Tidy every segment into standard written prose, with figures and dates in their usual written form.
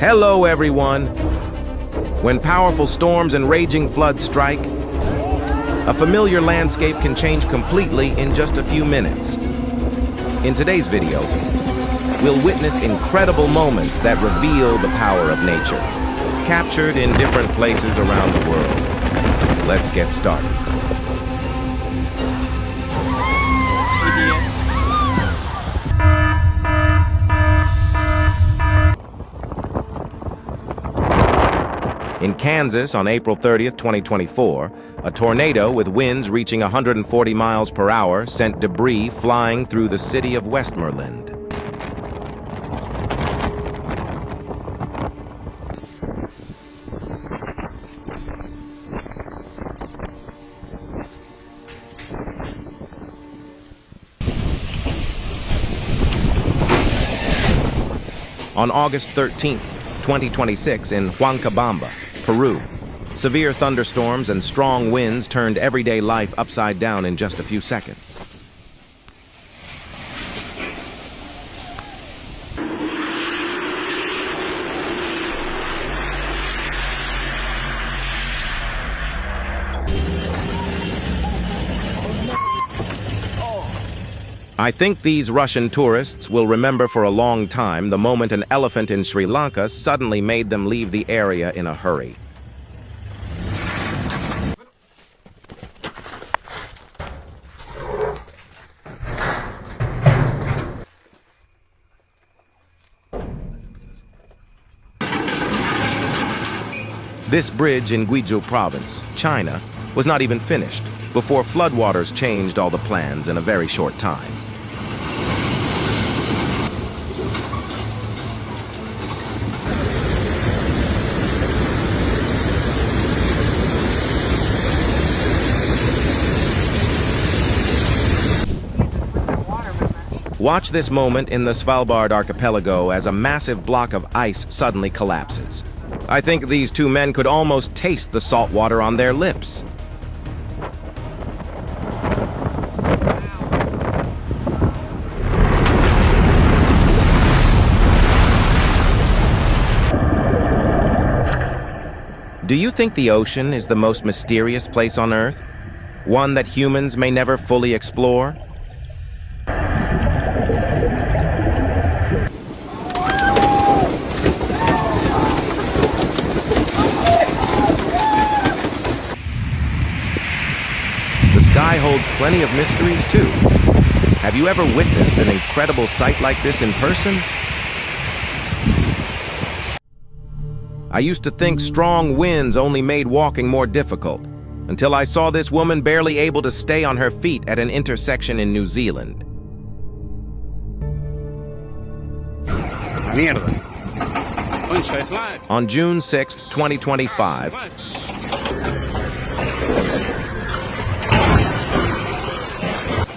Hello, everyone. When powerful storms and raging floods strike, a familiar landscape can change completely in just a few minutes. In today's video, we'll witness incredible moments that reveal the power of nature, captured in different places around the world. Let's get started. In Kansas on April 30th, 2024, a tornado with winds reaching 140 miles per hour sent debris flying through the city of Westmoreland. On August 13th, 2026, in Huancabamba, Peru, severe thunderstorms and strong winds turned everyday life upside down in just a few seconds. I think these Russian tourists will remember for a long time the moment an elephant in Sri Lanka suddenly made them leave the area in a hurry. This bridge in Guizhou province, China, was not even finished before floodwaters changed all the plans in a very short time. Watch this moment in the Svalbard archipelago as a massive block of ice suddenly collapses. I think these two men could almost taste the salt water on their lips. Do you think the ocean is the most mysterious place on Earth? One that humans may never fully explore? The sky holds plenty of mysteries, too. Have you ever witnessed an incredible sight like this in person? I used to think strong winds only made walking more difficult, until I saw this woman barely able to stay on her feet at an intersection in New Zealand. On June 6, 2025,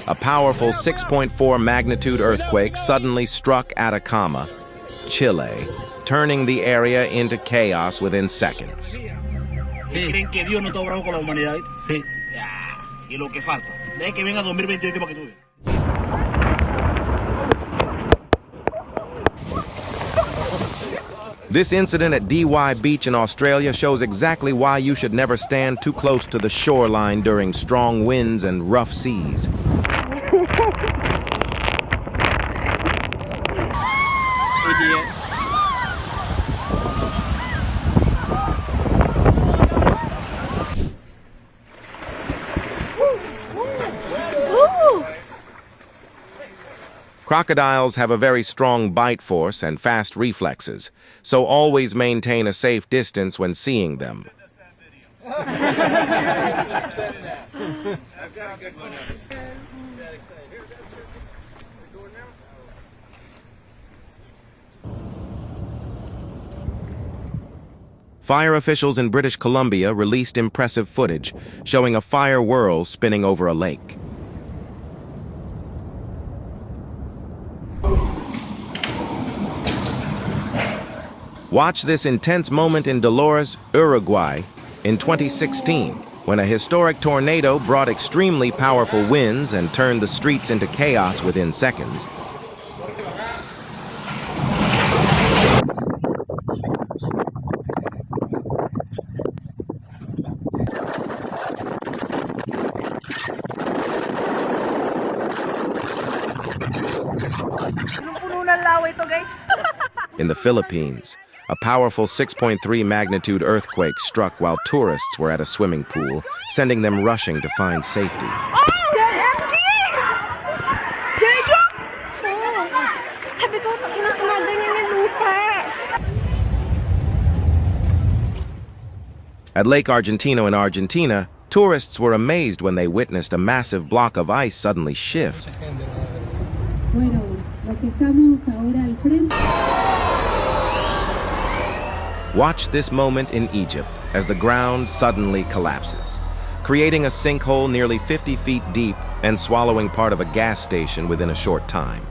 a powerful 6.4 magnitude earthquake suddenly struck Atacama, Chile, turning the area into chaos within seconds. This incident at DY Beach in Australia shows exactly why you should never stand too close to the shoreline during strong winds and rough seas. Crocodiles have a very strong bite force and fast reflexes, so always maintain a safe distance when seeing them. Fire officials in British Columbia released impressive footage showing a fire whirl spinning over a lake. Watch this intense moment in Dolores, Uruguay, in 2016, when a historic tornado brought extremely powerful winds and turned the streets into chaos within seconds. In the Philippines, a powerful 6.3 magnitude earthquake struck while tourists were at a swimming pool, sending them rushing to find safety. At Lake Argentino in Argentina, tourists were amazed when they witnessed a massive block of ice suddenly shift. Watch this moment in Egypt as the ground suddenly collapses, creating a sinkhole nearly 50 feet deep and swallowing part of a gas station within a short time.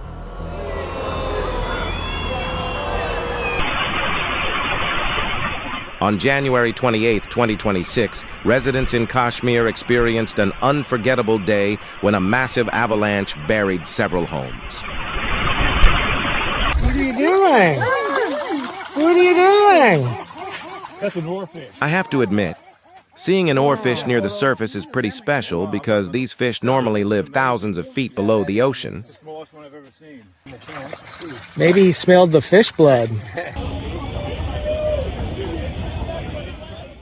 On January 28, 2026, residents in Kashmir experienced an unforgettable day when a massive avalanche buried several homes. What are you doing? What are you doing? That's an oarfish. I have to admit, seeing an oarfish near the surface is pretty special because these fish normally live thousands of feet below the ocean. It's the smallest one I've ever seen. Maybe he smelled the fish blood.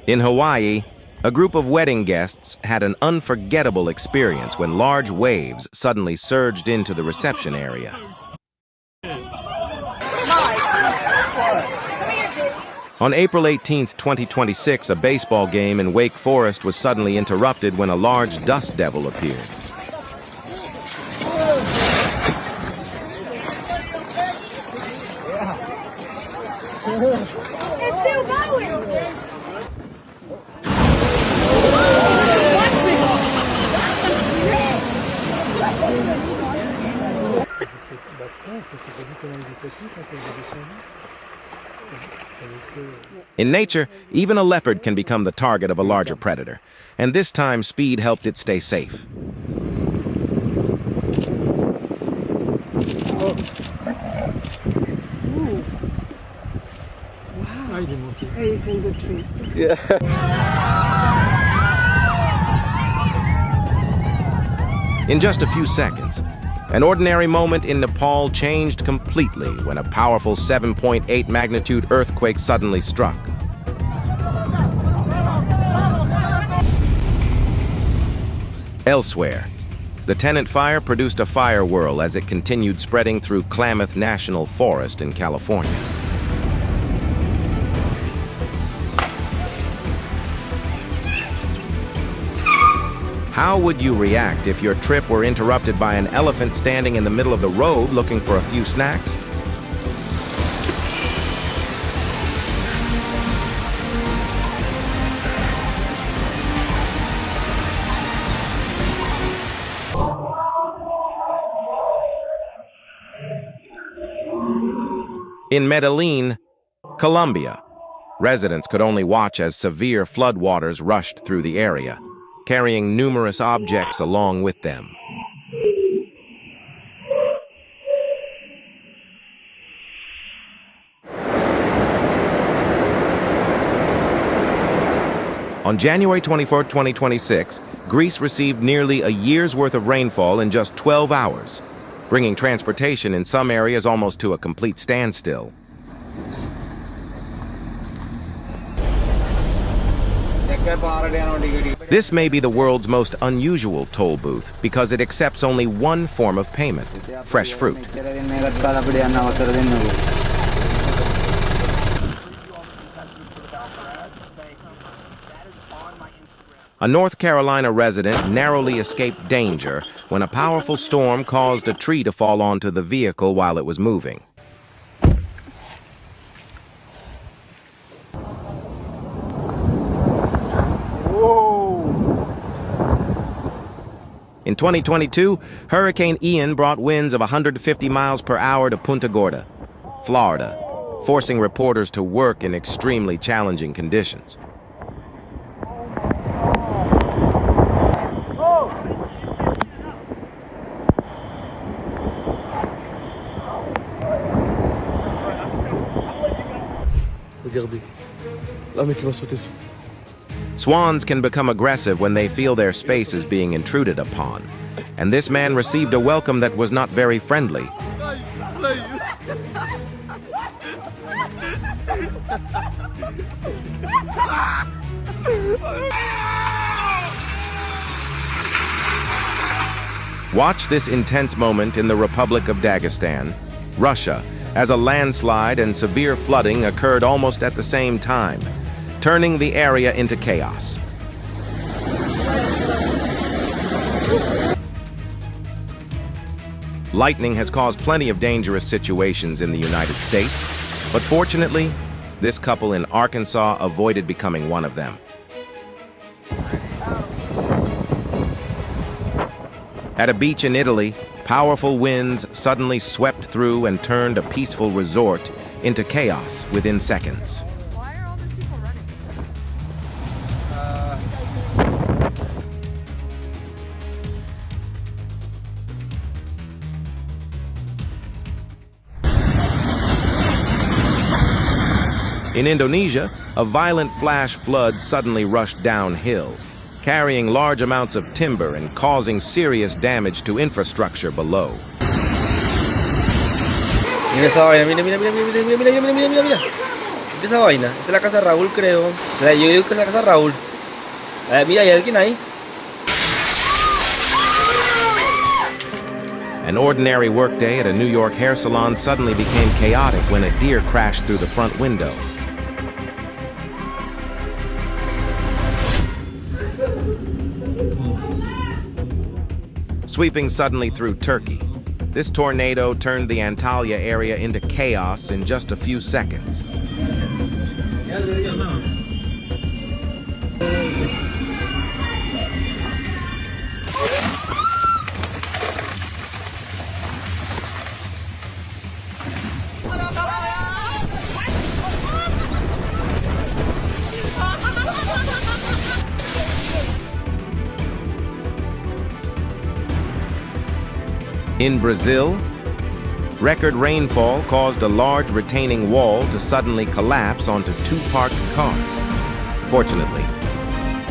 In Hawaii, a group of wedding guests had an unforgettable experience when large waves suddenly surged into the reception area. On April 18, 2026, a baseball game in Wake Forest was suddenly interrupted when a large dust devil appeared. It's still going! In nature, even a leopard can become the target of a larger predator, and this time speed helped it stay safe. Wow. He's in the tree. In just a few seconds, an ordinary moment in Nepal changed completely when a powerful 7.8 magnitude earthquake suddenly struck. Elsewhere, the Tenant Fire produced a fire whirl as it continued spreading through Klamath National Forest in California. How would you react if your trip were interrupted by an elephant standing in the middle of the road looking for a few snacks? In Medellín, Colombia, residents could only watch as severe floodwaters rushed through the area, carrying numerous objects along with them. On January 24, 2026, Greece received nearly a year's worth of rainfall in just 12 hours, bringing transportation in some areas almost to a complete standstill. This may be the world's most unusual toll booth because it accepts only one form of payment: fresh fruit. A North Carolina resident narrowly escaped danger when a powerful storm caused a tree to fall onto the vehicle while it was moving. In 2022, Hurricane Ian brought winds of 150 miles per hour to Punta Gorda, Florida, forcing reporters to work in extremely challenging conditions. Swans can become aggressive when they feel their space is being intruded upon, and this man received a welcome that was not very friendly. Watch this intense moment in the Republic of Dagestan, Russia, as a landslide and severe flooding occurred almost at the same time, turning the area into chaos. Lightning has caused plenty of dangerous situations in the United States, but fortunately, this couple in Arkansas avoided becoming one of them. At a beach in Italy, powerful winds suddenly swept through and turned a peaceful resort into chaos within seconds. Why are all these people running? In Indonesia, a violent flash flood suddenly rushed downhill, carrying large amounts of timber and causing serious damage to infrastructure below. Mira esa vaina, mira, mira, mira, mira, mira, mira, mira, mira, mira, mira. Mira esa vaina, esa es la casa de Raúl, creo. O sea, yo digo que es la casa de Raúl. Mira, ¿hay alguien ahí? An ordinary workday at a New York hair salon suddenly became chaotic when a deer crashed through the front window. Sweeping suddenly through Turkey, this tornado turned the Antalya area into chaos in just a few seconds. In Brazil, record rainfall caused a large retaining wall to suddenly collapse onto two parked cars. Fortunately,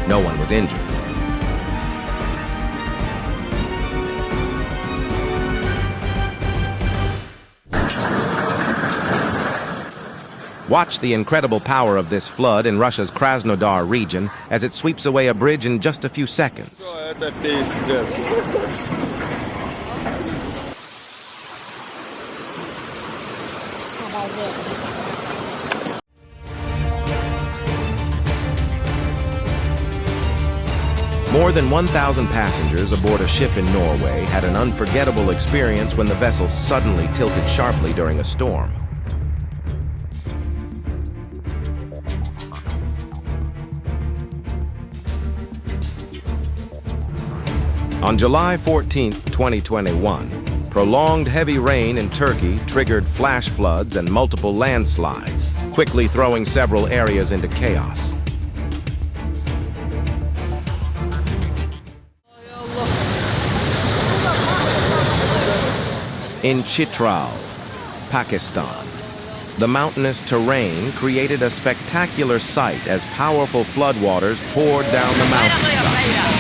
no one was injured. Watch the incredible power of this flood in Russia's Krasnodar region as it sweeps away a bridge in just a few seconds. More than 1,000 passengers aboard a ship in Norway had an unforgettable experience when the vessel suddenly tilted sharply during a storm. On July 14, 2021, prolonged heavy rain in Turkey triggered flash floods and multiple landslides, quickly throwing several areas into chaos. In Chitral, Pakistan, the mountainous terrain created a spectacular sight as powerful floodwaters poured down the mountainside.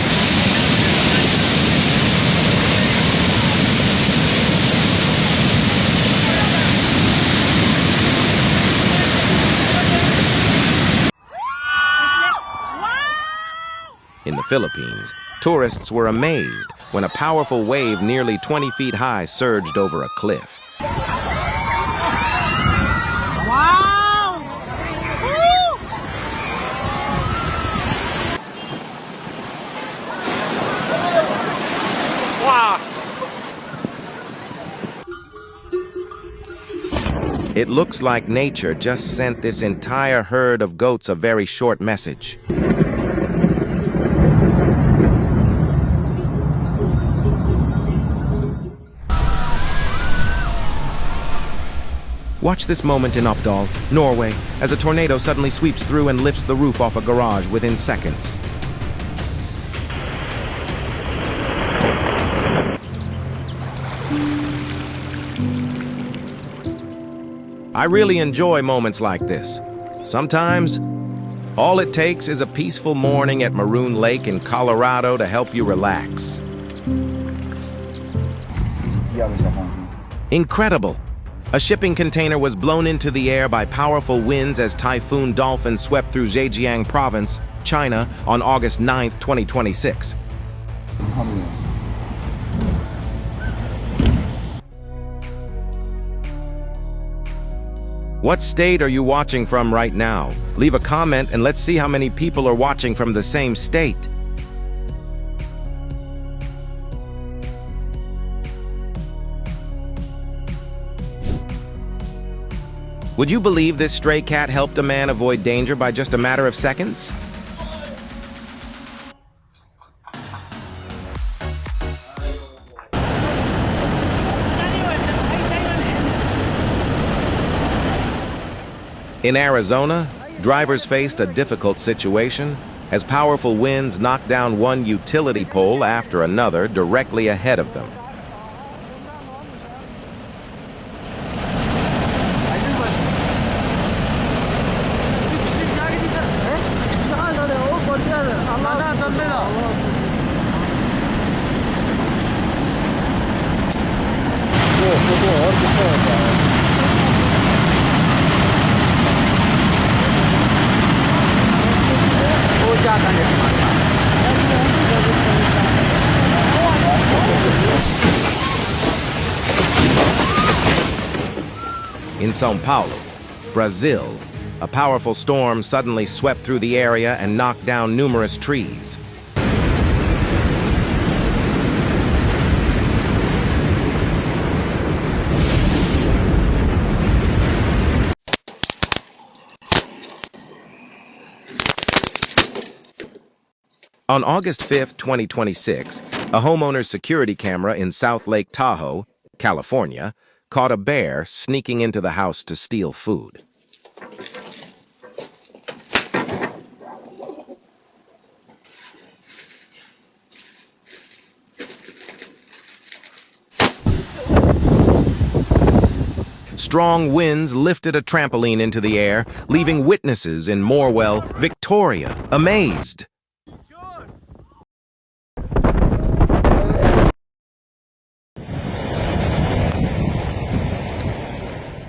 In the Philippines, tourists were amazed when a powerful wave nearly 20 feet high surged over a cliff. Wow! It looks like nature just sent this entire herd of goats a very short message. Watch this moment in Oppdal, Norway, as a tornado suddenly sweeps through and lifts the roof off a garage within seconds. I really enjoy moments like this. Sometimes, all it takes is a peaceful morning at Maroon Lake in Colorado to help you relax. Incredible! A shipping container was blown into the air by powerful winds as Typhoon Dolphin swept through Zhejiang Province, China, on August 9, 2026. What state are you watching from right now? Leave a comment and let's see how many people are watching from the same state. Would you believe this stray cat helped a man avoid danger by just a matter of seconds? In Arizona, drivers faced a difficult situation as powerful winds knocked down one utility pole after another directly ahead of them. In São Paulo, Brazil, a powerful storm suddenly swept through the area and knocked down numerous trees. On August 5, 2026, a homeowner's security camera in South Lake Tahoe, California, caught a bear sneaking into the house to steal food. Strong winds lifted a trampoline into the air, leaving witnesses in Morwell, Victoria, amazed.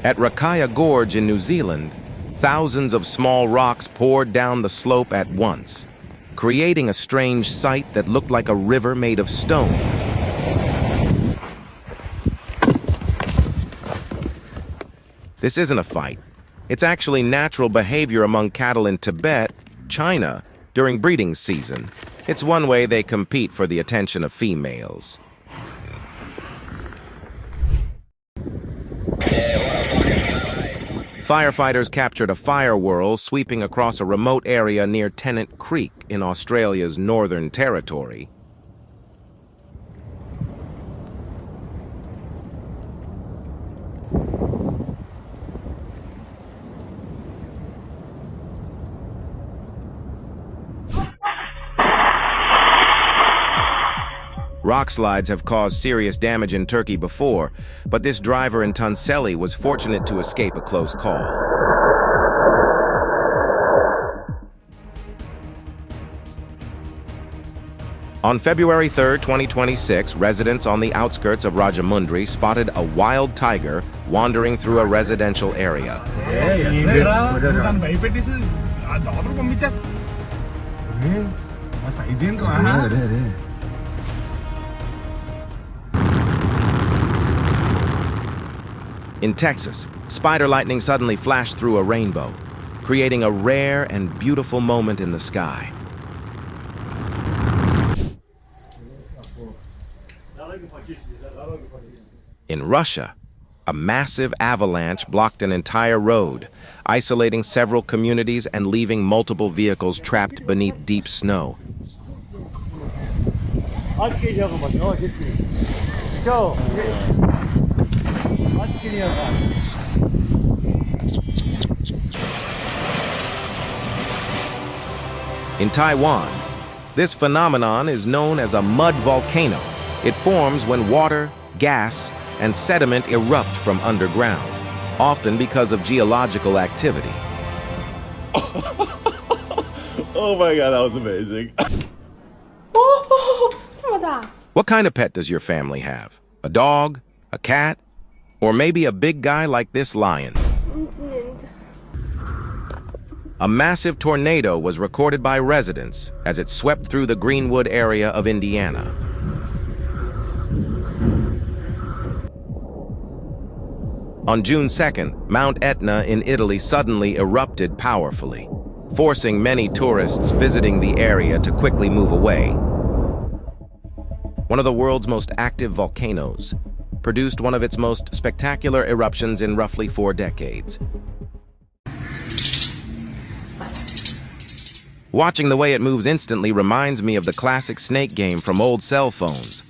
At Rakaya Gorge in New Zealand, thousands of small rocks poured down the slope at once, creating a strange sight that looked like a river made of stone. This isn't a fight. It's actually natural behavior among cattle in Tibet, China, during breeding season. It's one way they compete for the attention of females. Firefighters captured a fire whirl sweeping across a remote area near Tennant Creek in Australia's Northern Territory. Rock slides have caused serious damage in Turkey before, but this driver in Tunceli was fortunate to escape a close call. On February 3, 2026, residents on the outskirts of Rajamundry spotted a wild tiger wandering through a residential area. In Texas, spider lightning suddenly flashed through a rainbow, creating a rare and beautiful moment in the sky. In Russia, a massive avalanche blocked an entire road, isolating several communities and leaving multiple vehicles trapped beneath deep snow. In Taiwan, this phenomenon is known as a mud volcano. It forms when water, gas, and sediment erupt from underground, often because of geological activity. Oh my God, that was amazing. What kind of pet does your family have? A dog? A cat? Or maybe a big guy like this lion. A massive tornado was recorded by residents as it swept through the Greenwood area of Indiana. On June 2nd, Mount Etna in Italy suddenly erupted powerfully, forcing many tourists visiting the area to quickly move away. One of the world's most active volcanoes produced one of its most spectacular eruptions in roughly 4 decades. Watching the way it moves instantly reminds me of the classic snake game from old cell phones.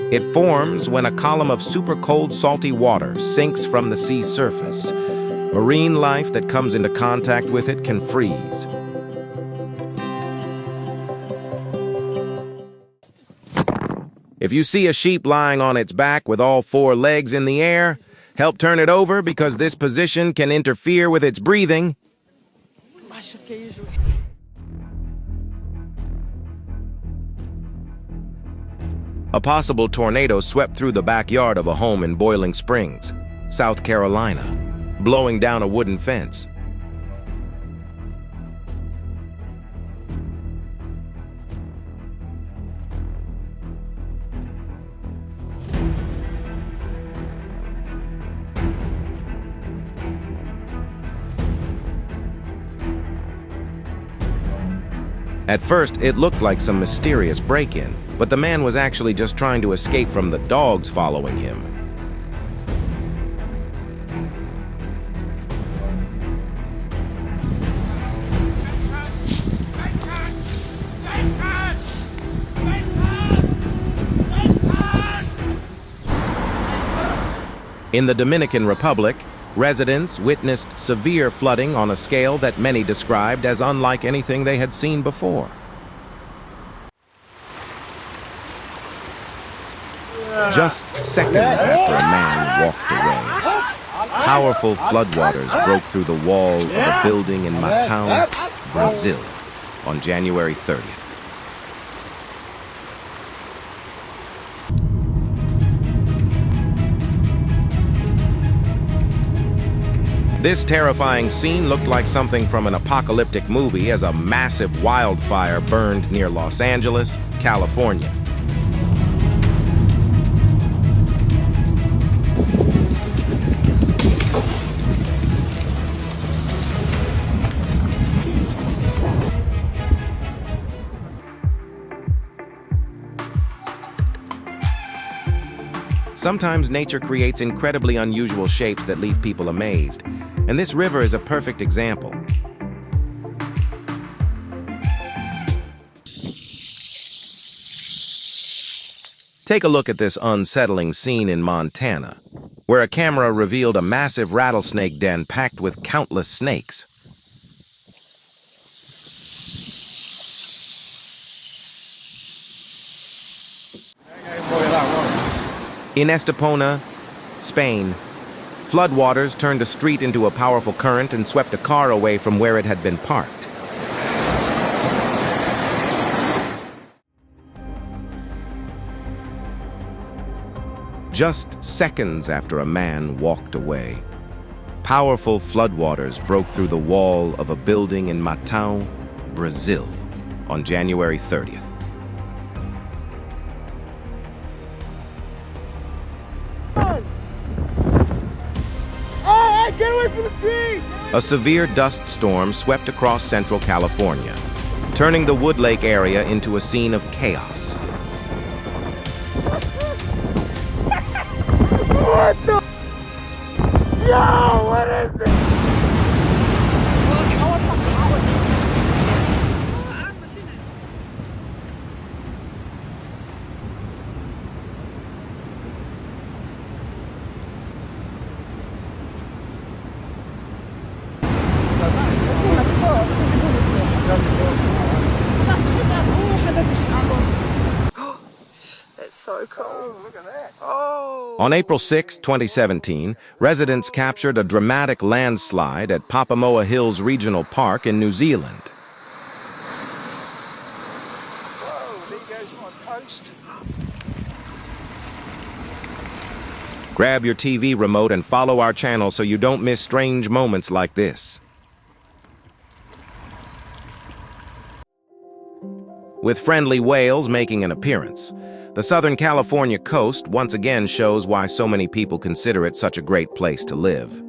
It forms when a column of super cold, salty water sinks from the sea surface. Marine life that comes into contact with it can freeze. If you see a sheep lying on its back with all 4 legs in the air, help turn it over because this position can interfere with its breathing. A possible tornado swept through the backyard of a home in Boiling Springs, South Carolina, blowing down a wooden fence. At first, it looked like some mysterious break-in, but the man was actually just trying to escape from the dogs following him. In the Dominican Republic, residents witnessed severe flooding on a scale that many described as unlike anything they had seen before. Just seconds after a man walked away, powerful floodwaters broke through the wall of a building in Matão, Brazil, on January 30th. This terrifying scene looked like something from an apocalyptic movie as a massive wildfire burned near Los Angeles, California. Sometimes nature creates incredibly unusual shapes that leave people amazed, and this river is a perfect example. Take a look at this unsettling scene in Montana, where a camera revealed a massive rattlesnake den packed with countless snakes. In Estepona, Spain, floodwaters turned a street into a powerful current and swept a car away from where it had been parked. Just seconds after a man walked away, powerful floodwaters broke through the wall of a building in Matão, Brazil, on January 30th. Get away from the tree! A severe dust storm swept across central California, turning the Wood Lake area into a scene of chaos. What the? Yo, what is this? That's so cool. Oh, look at that. Oh. On April 6, 2017, residents captured a dramatic landslide at Papamoa Hills Regional Park in New Zealand. coast. Grab your TV remote and follow our channel so you don't miss strange moments like this. With friendly whales making an appearance, the Southern California coast once again shows why so many people consider it such a great place to live.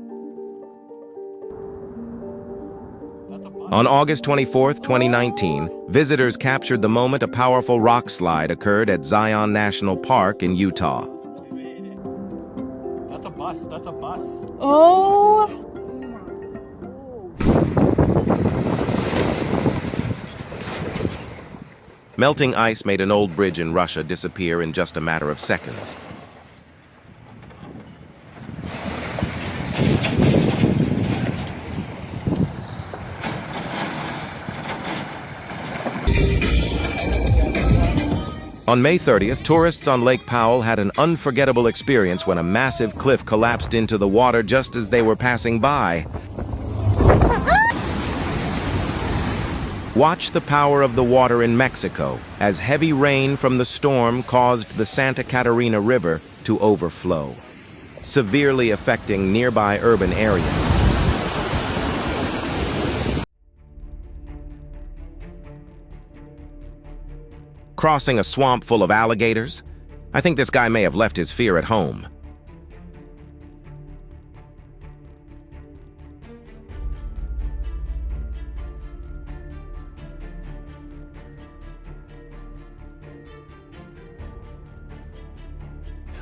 On August 24, 2019, visitors captured the moment a powerful rock slide occurred at Zion National Park in Utah. That's a bus. That's a bus. Oh. Melting ice made an old bridge in Russia disappear in just a matter of seconds. On May 30th, tourists on Lake Powell had an unforgettable experience when a massive cliff collapsed into the water just as they were passing by. Watch the power of the water in Mexico as heavy rain from the storm caused the Santa Catarina River to overflow, severely affecting nearby urban areas. Crossing a swamp full of alligators? I think this guy may have left his fear at home.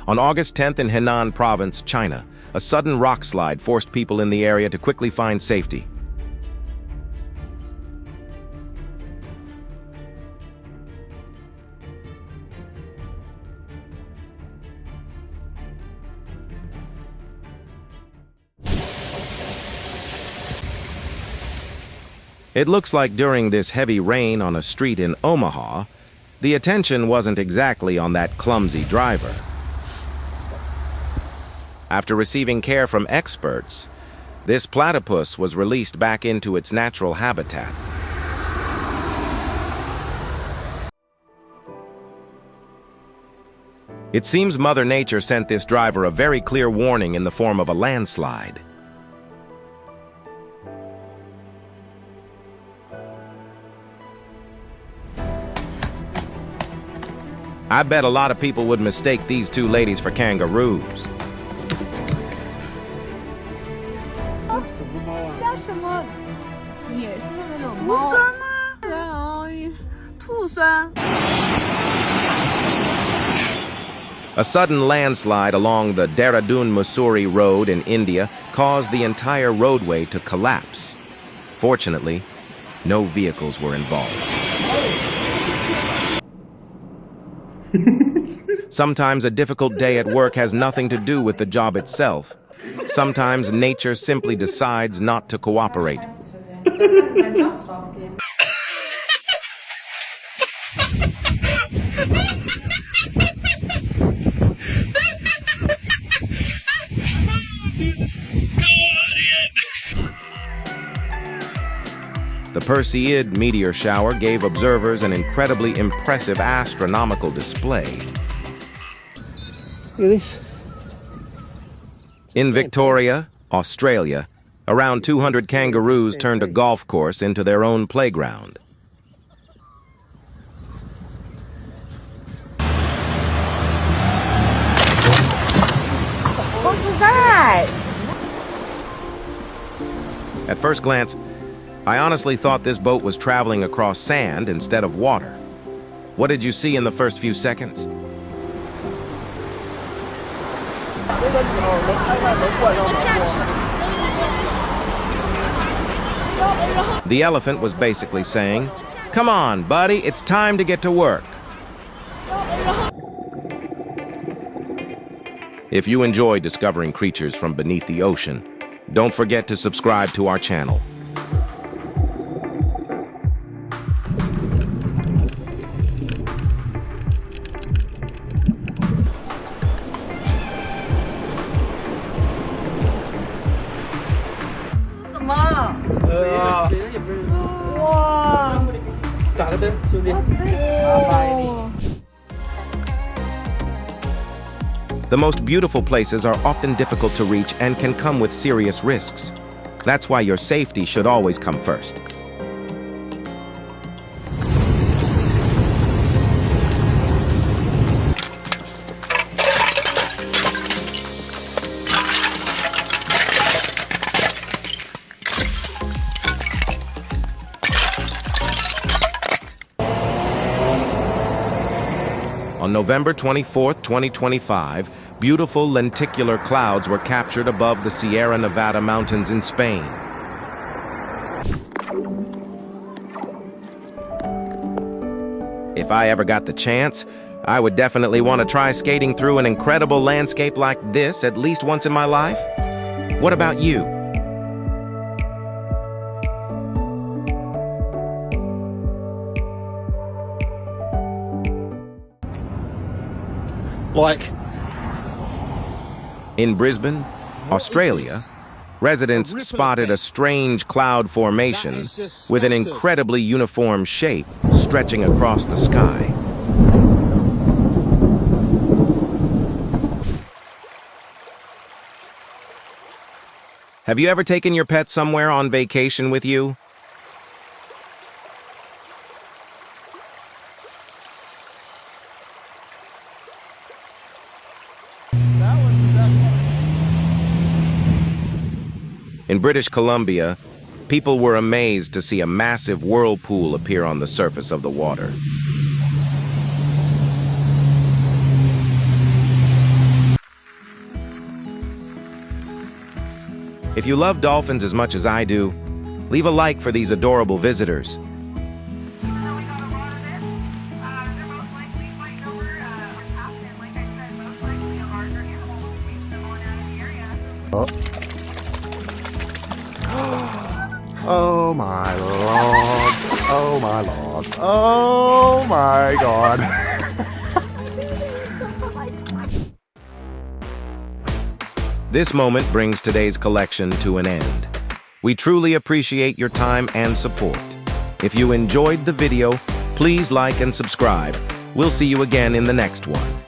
On August 10th in Henan Province, China, a sudden rock slide forced people in the area to quickly find safety. It looks like during this heavy rain on a street in Omaha, the attention wasn't exactly on that clumsy driver. After receiving care from experts, this platypus was released back into its natural habitat. It seems Mother Nature sent this driver a very clear warning in the form of a landslide. I bet a lot of people would mistake these two ladies for kangaroos. 像什么野生的那种猫？酸吗？对啊，兔酸。 A sudden landslide along the Dehradun-Mussoorie Road in India caused the entire roadway to collapse. Fortunately, no vehicles were involved. Sometimes a difficult day at work has nothing to do with the job itself. Sometimes nature simply decides not to cooperate. The Perseid meteor shower gave observers an incredibly impressive astronomical display. Look at this. In Victoria, Australia, around 200 kangaroos turned a golf course into their own playground. What was that? At first glance, I honestly thought this boat was traveling across sand instead of water. What did you see in the first few seconds? The elephant was basically saying, "Come on, buddy, it's time to get to work." If you enjoy discovering creatures from beneath the ocean, don't forget to subscribe to our channel. The most beautiful places are often difficult to reach and can come with serious risks. That's why your safety should always come first. On November 24, 2025, beautiful lenticular clouds were captured above the Sierra Nevada mountains in Spain. If I ever got the chance, I would definitely want to try skating through an incredible landscape like this at least once in my life. What about you? In Brisbane, Australia, residents spotted a strange cloud formation with an incredibly uniform shape stretching across the sky. Have you ever taken your pet somewhere on vacation with you? In British Columbia, people were amazed to see a massive whirlpool appear on the surface of the water. If you love dolphins as much as I do, leave a like for these adorable visitors. Oh my lord. Oh my lord. Oh my god. This moment brings today's collection to an end. We truly appreciate your time and support. If you enjoyed the video, please like and subscribe. We'll see you again in the next one.